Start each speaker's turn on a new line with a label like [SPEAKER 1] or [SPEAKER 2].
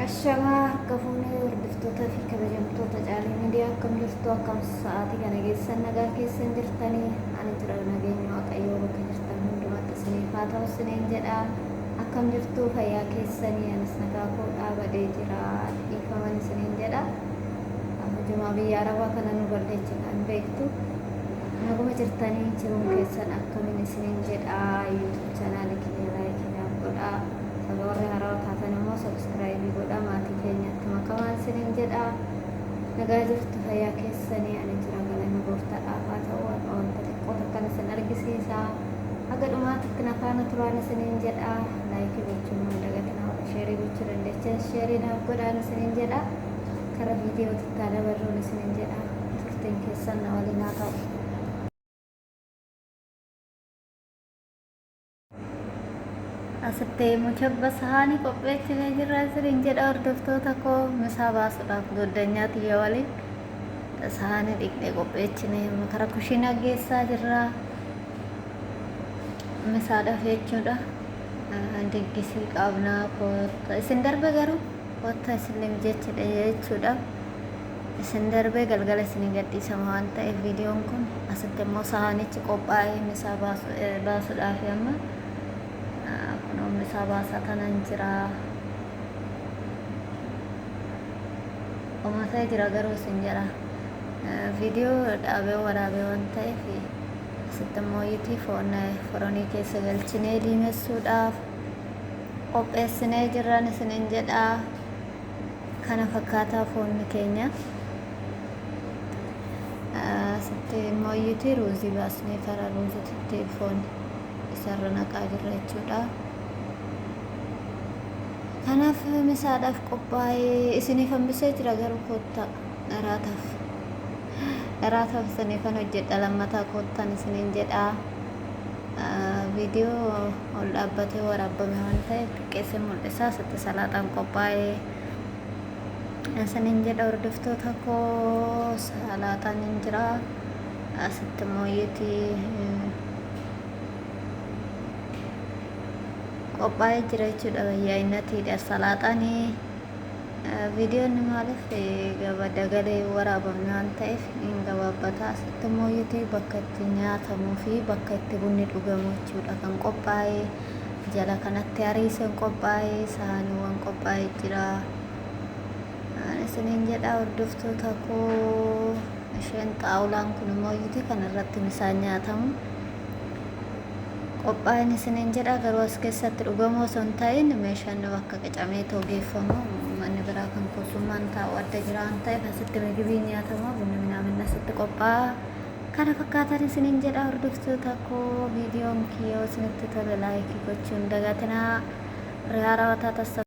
[SPEAKER 1] Ashamaa akka fuunee hordoftootaa fi kabajamtoota caalii miidiyaa akkam jirtu akkam sa'aatii kana geessan nagaa keessan jirtanii ani jira nageenya waaqayyoo bakka jirtan hundumaatti isiniif haa ta'u isiniin jedha akkam jirtu fayyaa keessanii anis nagaa koo dhaabadee jira dhiifaman isiniin jedha jumaa biyya arabaa kana nu balleechi kan beektu naguma jirtanii jiruun keessan akkamiin isiniin jedha yuutuub chaanaalii keenya laayikii godhaa warri haaraa taatan immoo sabskiraaybii godhaa maatii keenyatti makamaan isiniin jedha nagaa jirtu fayyaa keessanii ani jira galanni gooftaadhaaf haa ta'u wanta xiqqoo takkan isin argisiisa haga dhumaatitti na faana turaan isiniin jedha laayikii gochuun dagatina warra sheerii gochuu dandeechan sheerii naaf godhaan isiniin jedha kara viidiyootti taana barruun isiniin jedha turtiin keessan na waliin haa ta'u. Asitti mucabba sahaanii qopheechinee jirra isiniin jedha hordoftoota koo misaa baasuudhaaf goddanyaa xiyya waliin sahaanii dhiqnee qopheechinee kara kushiinaa geessaa jirra misaadhaaf jechuudha. Diggisii qabnaa koota isin darbe garuu koota isin jechidha jechuudha. Isin darbee galgala isin gadhiisama waan ta'eef viidiyoon kun asitti immoo sahaanichi qophaa'ee misaa baasuudhaaf amma misaa baasaa kanan jira omataa jira garuu isin jedha viidiyoo dhaabee waraabee waan ta'eef asitti immoo yitii foronii keessa galchinee diimessuudhaaf qopheessinee jirran isiniin jedha kana fakkaataa foonni keenya asitti immoo yitii ruuzii baasnee kara ruuzitti foon isarra naqaa jirra jechuudha. Kanaaf misaadhaaf qophaa'ee isiniif hambisee jira garuu koottaa dharaataaf isiniifan hojjedha lammataa koottan isiniin jedha viidiyoo ol dhaabbatee waraabame waan ta'eef xiqqeessee mul'isaa asitti salaaxaan qophaa'ee isiniin jedha hordoftoota koo salaaxaan hin jira asitti mooyyeetii qophaa'ee jira jechuudha bayyaa'inatiidha salaaxaanii viidiyoon maaliif dagalee waraabamne waan ta'eef hin gabaabbataa asitti mooyyeetii bakka itti nyaatamuu fi bakka itti bunni dhugamu jechuudha kan qophaa'ee jala kanatti hariiseen qophaa'ee sahaaniiwwan qophaa'ee jira isiniin jedha hordoftoota koo isheen xaawulaan kun mooyyeetii kan irratti misaan nyaatamu qophaa'een isiniin jedha garuu as keessatti dhugamoo osoo hin ta'in meeshaan bakka qacamee toogeeffamu manni biraa kan kuusummaan taa'u adda jira waan ta'eef asitti migibii nyaatamu bunni minaaminna asitti qophaa'a kana fakkaatan isiniin jedha hordoftoota koo viidiyoon kiyyoo isinitti tole laayikii gochuun dagatinaa haarawwataa tassa